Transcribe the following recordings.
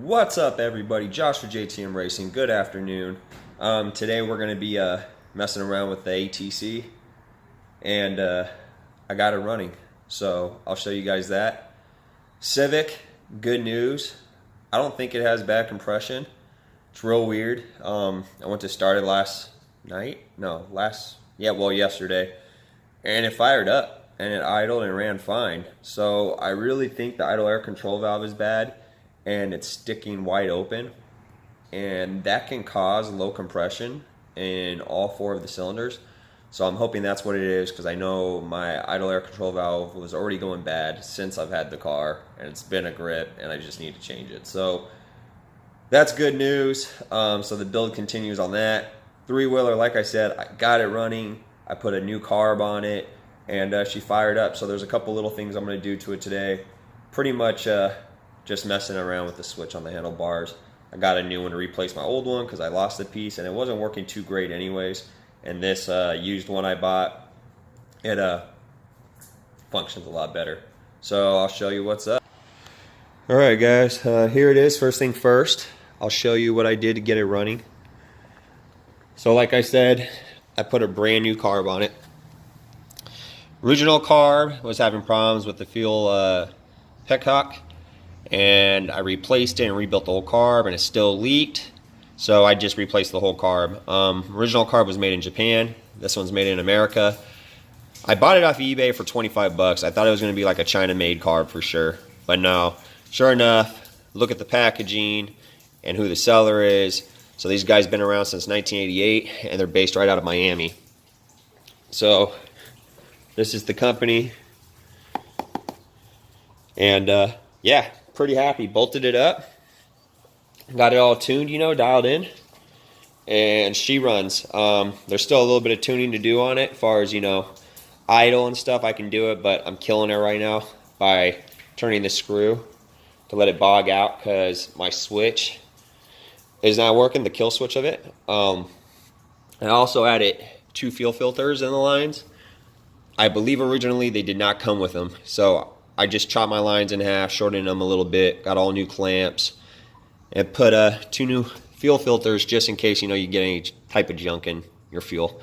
What's up, everybody? Josh for JTM Racing. Good afternoon. Today we're going to be messing around with the ATC, and I got it running, so I'll show you guys that. Civic, good news. I don't think it has bad compression. It's real weird. I went to start it yesterday, and it fired up and it idled and ran fine. So I really think the idle air control valve is bad, and it's sticking wide open, and that can cause low compression in all four of the cylinders. So I'm hoping that's what it is, because I know my idle air control valve was already going bad since I've had the car, and it's been a grip, and I just need to change it. So that's good news. So the build continues on that. Three-wheeler, like I said, I got it running. I put a new carb on it, and she fired up. So there's a couple little things I'm going to do to it today. Pretty much just messing around with the switch on the handlebars. I got a new one to replace my old one because I lost a piece and it wasn't working too great anyways. And this used one I bought, it functions a lot better. So I'll show you what's up. Alright guys, here it is. First thing first, I'll show you what I did to get it running. So like I said, I put a brand new carb on it. Original carb was having problems with the fuel petcock, and I replaced it and rebuilt the whole carb, and it still leaked, so I just replaced the whole carb. Original carb was made in Japan. This one's made in America. I bought it off eBay for 25 bucks. I thought it was going to be like a China-made carb for sure, but no. Sure enough, look at the packaging and who the seller is. So these guys been around since 1988, and they're based right out of Miami. So this is the company, and yeah, pretty happy. Bolted it up, got it all tuned, dialed in, and she runs. There's still a little bit of tuning to do on it as far as, idle and stuff. I can do it, but I'm killing it right now by turning the screw to let it bog out because my switch is not working, the kill switch of it. I also added 2 fuel filters in the lines. I believe originally they did not come with them, so I just chopped my lines in half, shortened them a little bit, got all new clamps, and put 2 new fuel filters just in case, you get any type of junk in your fuel.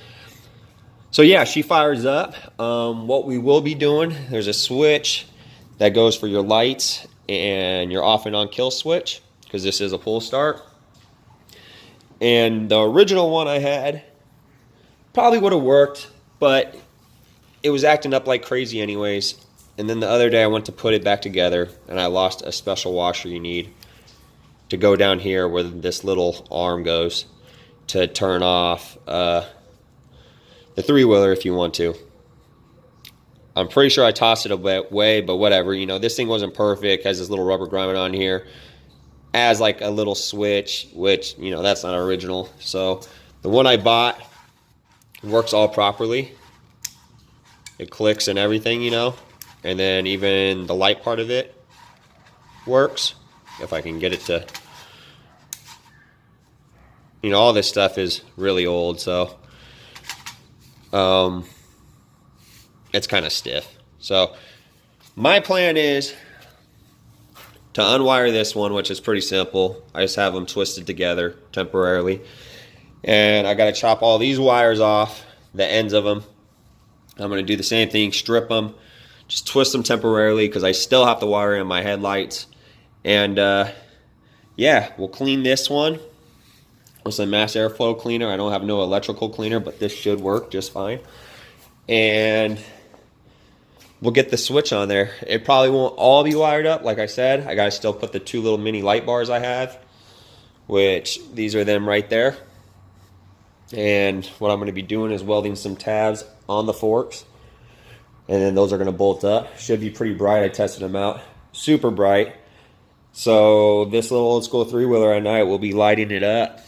So yeah, she fires up. What we will be doing, there's a switch that goes for your lights and your off and on kill switch, because this is a pull start. And the original one I had probably would have worked, but it was acting up like crazy anyways. And then the other day I went to put it back together, and I lost a special washer you need to go down here where this little arm goes to turn off the three-wheeler if you want to. I'm pretty sure I tossed it away, but whatever. This thing wasn't perfect. Has this little rubber grommet on here. As like a little switch, which, that's not original. So the one I bought works all properly. It clicks and everything, and then even the light part of it works. If I can get it to, all this stuff is really old, so it's kind of stiff. So my plan is to unwire this one, which is pretty simple. I just have them twisted together temporarily, and I got to chop all these wires off, the ends of them. I'm going to do the same thing, strip them, just twist them temporarily because I still have to wire in my headlights. And yeah, we'll clean this one with some mass airflow cleaner. I don't have no electrical cleaner, but this should work just fine. And we'll get the switch on there. It probably won't all be wired up. Like I said, I got to still put the 2 little mini light bars I have, which these are them right there. And what I'm going to be doing is welding some tabs on the forks, and then those are going to bolt up. Should be pretty bright. I tested them out, super bright. So this little old school three-wheeler at night will be lighting it up.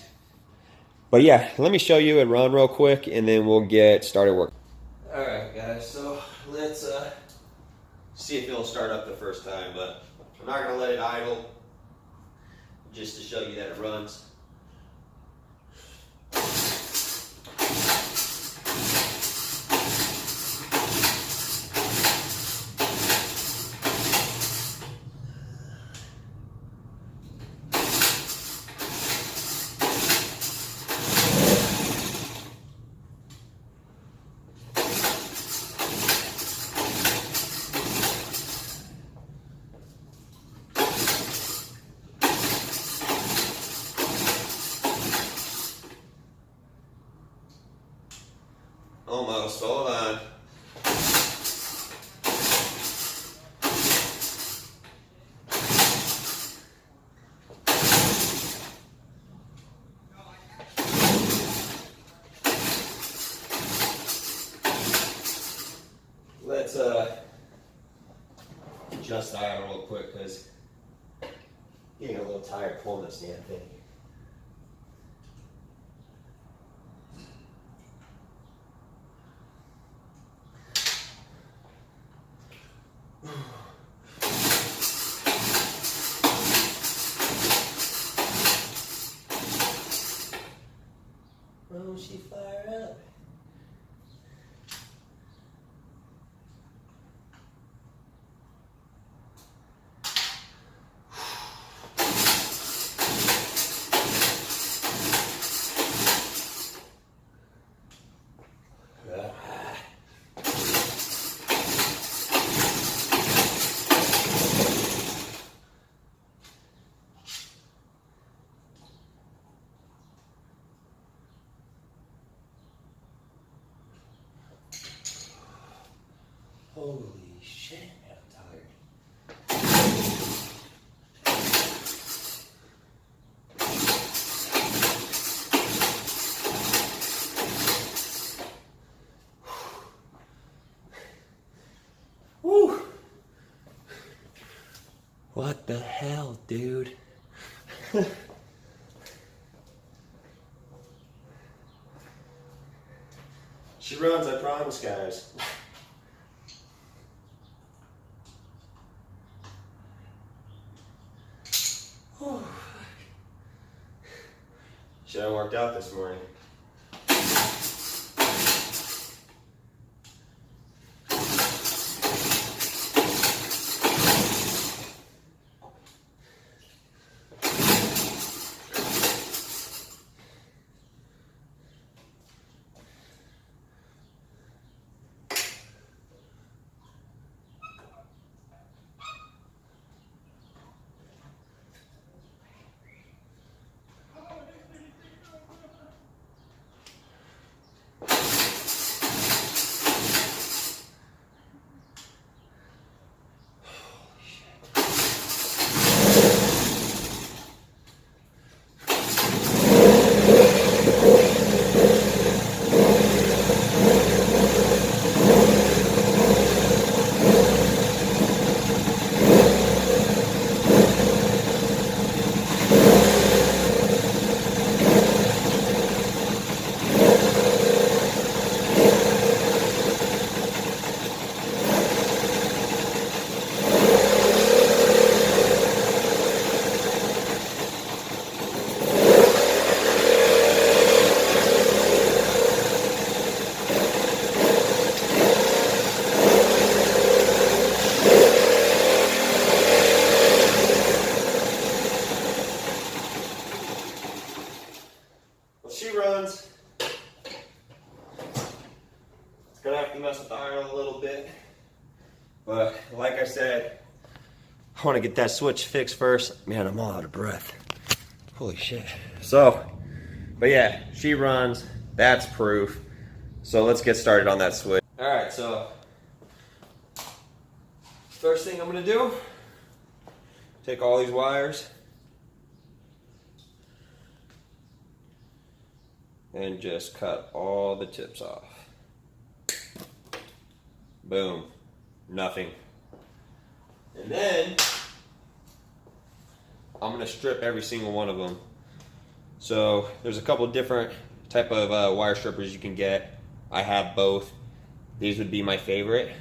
But yeah, let me show you it run real quick, and then we'll get started working. All right, guys. So let's see if it'll start up the first time. But I'm not going to let it idle, just to show you that it runs. slow on. Let's adjust the iron real quick because getting a little tired pulling this damn thing. Oh, she fire up. Holy shit, man, I'm tired. Woo! What the hell, dude? She runs, I promise, guys. Should have worked out this morning. She runs. Gonna have to mess with the iron a little bit. But like I said, I want to get that switch fixed first. Man, I'm all out of breath. Holy shit. So, but yeah, she runs. That's proof. So let's get started on that switch. All right, so first thing I'm gonna do, take all these wires and just cut all the tips off. Boom, nothing. And then I'm gonna strip every single one of them. So there's a couple different type of wire strippers you can get. I have both. These would be my favorite.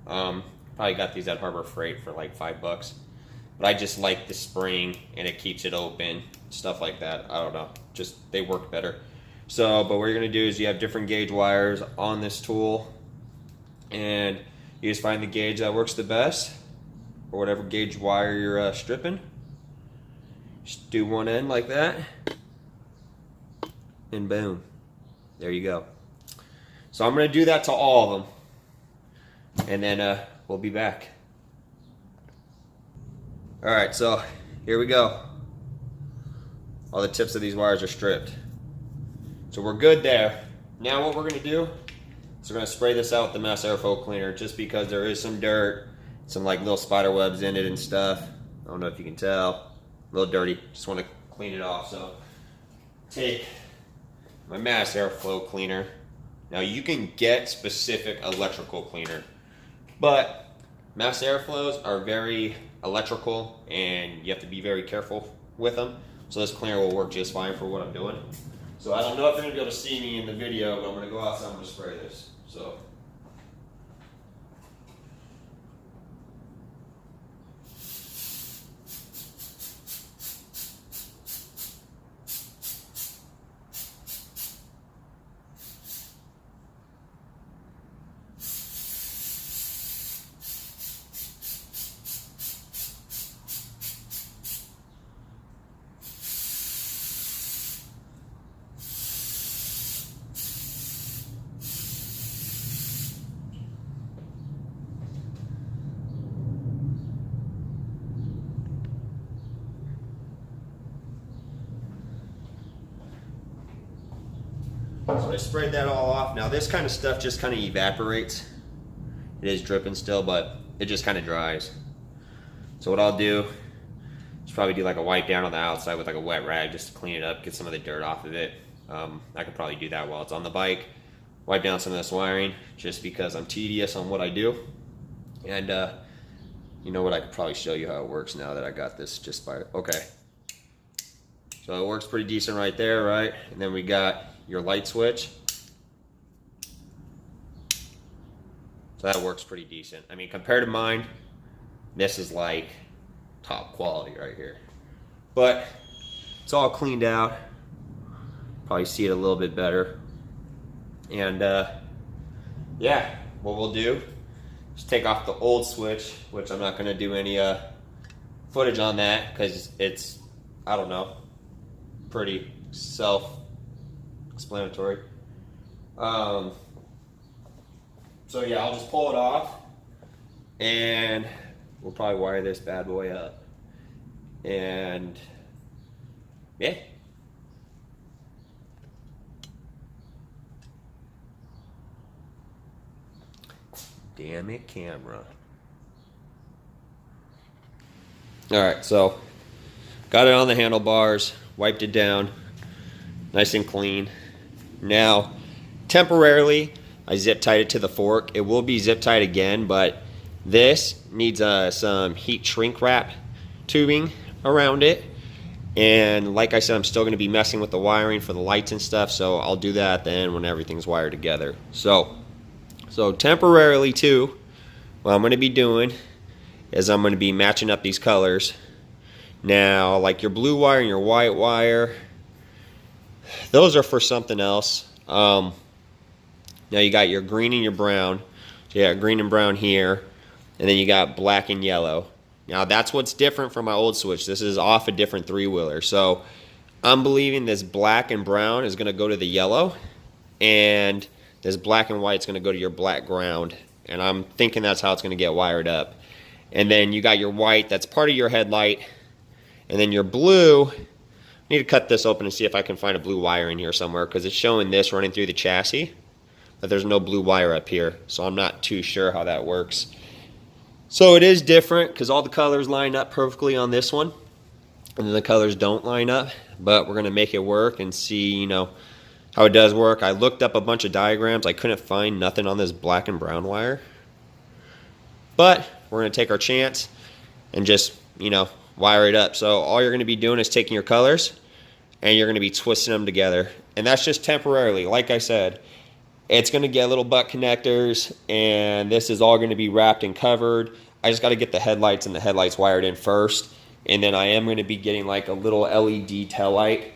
Probably got these at Harbor Freight for like $5. But I just like the spring and it keeps it open, stuff like that. I don't know, just they work better. So, but what you're gonna do is you have different gauge wires on this tool and you just find the gauge that works the best or whatever gauge wire you're stripping. Just do one end like that and boom, there you go. So I'm gonna do that to all of them and then we'll be back. All right, so here we go. All the tips of these wires are stripped. So we're good there. Now what we're gonna do is So we're gonna spray this out with the mass airflow cleaner just because there is some dirt, some like little spider webs in it and stuff. I don't know if you can tell, a little dirty. Just want to clean it off. So take my mass airflow cleaner. Now you can get specific electrical cleaner, but mass airflows are very electrical and you have to be very careful with them. So this cleaner will work just fine for what I'm doing. So I don't know if you're gonna be able to see me in the video, but I'm gonna go outside and I'm gonna spray this. So. So I sprayed that all off. Now this kind of stuff just kind of evaporates. It is dripping still, but it just kind of dries. So what I'll do is probably do like a wipe down on the outside with like a wet rag just to clean it up, get some of the dirt off of it. I could probably do that while it's on the bike. Wipe down some of this wiring just because I'm tedious on what I do. And you know what, I could probably show you how it works now that I got this just by, okay. So it works pretty decent right there, right? And then we got your light switch. So that works pretty decent. I mean, compared to mine, this is like top quality right here. But it's all cleaned out. Probably see it a little bit better. And yeah, what we'll do is take off the old switch, which I'm not gonna do any footage on that because it's, I don't know, pretty self-explanatory. So yeah, I'll just pull it off and we'll probably wire this bad boy up. And yeah. Damn it, camera. Alright, so got it on the handlebars, wiped it down, nice and clean. Now, temporarily, I zip tied it to the fork. It will be zip tied again, but this needs some heat shrink wrap tubing around it. And like I said, I'm still going to be messing with the wiring for the lights and stuff, so I'll do that at the end when everything's wired together. So temporarily too, what I'm going to be doing is I'm going to be matching up these colors. Now, like your blue wire and your white wire, those are for something else. Now you got your green and your brown. So you got green and brown here, and then you got black and yellow. Now that's what's different from my old switch. This is off a different three-wheeler. So I'm believing this black and brown is going to go to the yellow, and this black and white is going to go to your black ground. And I'm thinking that's how it's going to get wired up. And then you got your white, that's part of your headlight. And then your blue, I need to cut this open and see if I can find a blue wire in here somewhere, because it's showing this running through the chassis, but there's no blue wire up here. So I'm not too sure how that works. So it is different because all the colors line up perfectly on this one, and then the colors don't line up, but we're going to make it work and see, you know, how it does work. I looked up a bunch of diagrams. I couldn't find nothing on this black and brown wire, but we're going to take our chance and just, you know, wire it up. So all you're going to be doing is taking your colors and you're going to be twisting them together, and that's just temporarily. Like I said, it's going to get little butt connectors, and this is all going to be wrapped and covered. I just got to get the headlights and the headlights wired in first, and then I am going to be getting like a little LED tail light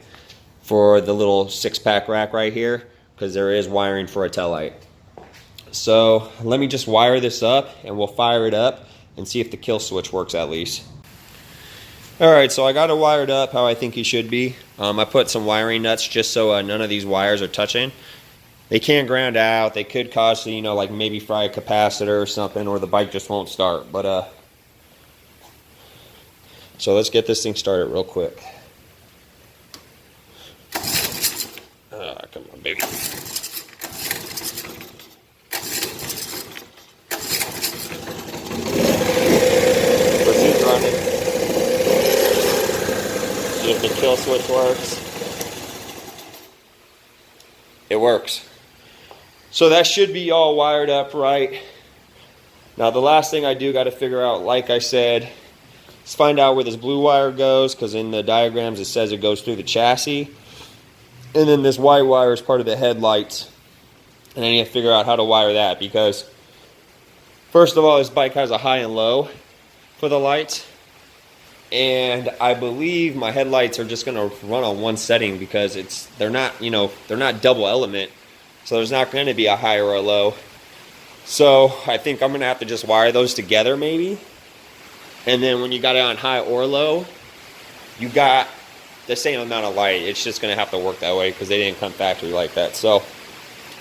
for the little 6-pack rack right here, because there is wiring for a tail light. So let me just wire this up and we'll fire it up and see if the kill switch works at least. Alright, so I got it wired up how I think it should be. I put some wiring nuts just so none of these wires are touching. They can ground out. They could cause, you know, like maybe fry a capacitor or something, or the bike just won't start. But so let's get this thing started real quick. Come on, baby. See if the kill switch works. It works. So that should be all wired up right. Now the last thing I do got to figure out, like I said, is find out where this blue wire goes, because in the diagrams it says it goes through the chassis. And then this white wire is part of the headlights. And I need to figure out how to wire that, because first of all, this bike has a high and low for the lights. And I believe my headlights are just going to run on one setting, because they're not, you know, they're not double element. So there's not going to be a high or a low. So I think I'm going to have to just wire those together maybe. And then when you got it on high or low, you got the same amount of light. It's just going to have to work that way because they didn't come factory like that. So,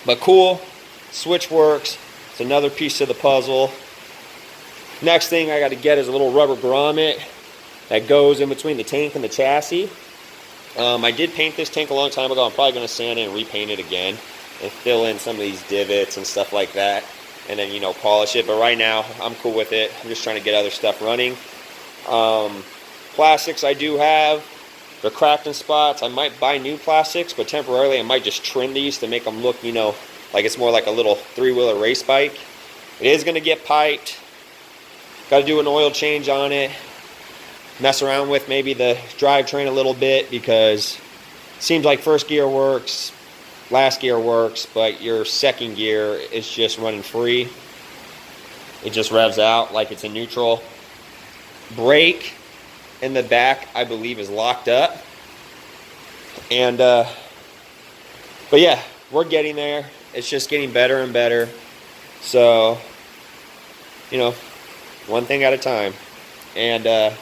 but cool. Switch works. It's another piece of the puzzle. Next thing I got to get is a little rubber grommet that goes in between the tank and the chassis. I did paint this tank a long time ago. I'm probably going to sand it and repaint it again and fill in some of these divots and stuff like that, and then, you know, polish it. But right now I'm cool with it. I'm just trying to get other stuff running. Plastics I do have, they're cracked in spots. I might buy new plastics, but temporarily I might just trim these to make them look, you know, like it's more like a little three-wheeler race bike. It is going to get piped. Got to do an oil change on it. Mess around with maybe the drivetrain a little bit, because it seems like first gear works, last gear works, but your second gear is just running free. It just revs out like it's in neutral. Brake in the back, I believe, is locked up. And but yeah, we're getting there. It's just getting better and better. So, you know, one thing at a time. And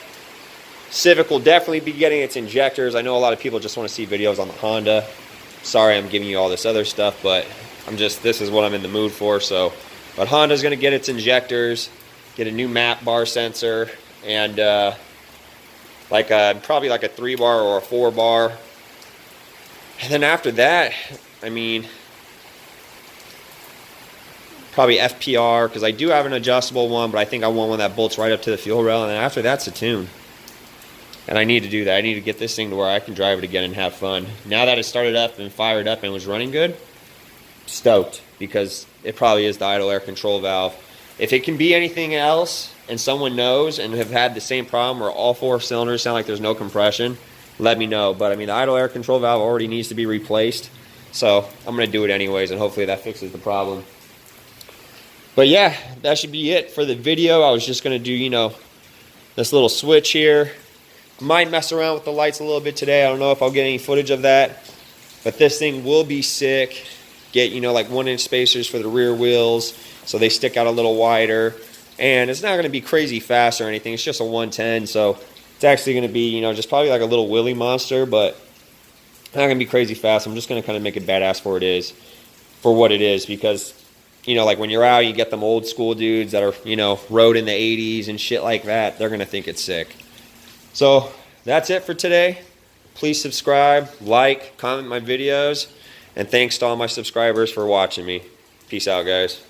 Civic will definitely be getting its injectors. I know a lot of people just want to see videos on the Honda. Sorry I'm giving you all this other stuff, but this is what I'm in the mood for. So, but Honda's going to get its injectors, get a new map bar sensor, and probably like a 3-bar or a 4-bar. And then after that, I mean, probably FPR, because I do have an adjustable one, but I think I want one that bolts right up to the fuel rail. And then after that's a tune. And I need to do that. I need to get this thing to where I can drive it again and have fun. Now that it started up and fired up and was running good, stoked, because it probably is the idle air control valve. If it can be anything else and someone knows and have had the same problem where all 4 cylinders sound like there's no compression, let me know. But I mean, the idle air control valve already needs to be replaced. So I'm going to do it anyways, and hopefully that fixes the problem. But yeah, that should be it for the video. I was just going to do, you know, this little switch here. Might mess around with the lights a little bit today. I don't know if I'll get any footage of that. But this thing will be sick. Get, you know, like 1-inch spacers for the rear wheels, so they stick out a little wider. And it's not going to be crazy fast or anything. It's just a 110, so it's actually going to be, you know, just probably like a little wheelie monster, but not going to be crazy fast. I'm just going to kind of make it badass for what it is, because, you know, like when you're out, you get them old school dudes that are, you know, rode in the 80s and shit like that. They're going to think it's sick. So that's it for today. Please subscribe, like, comment my videos, and thanks to all my subscribers for watching me. Peace out, guys.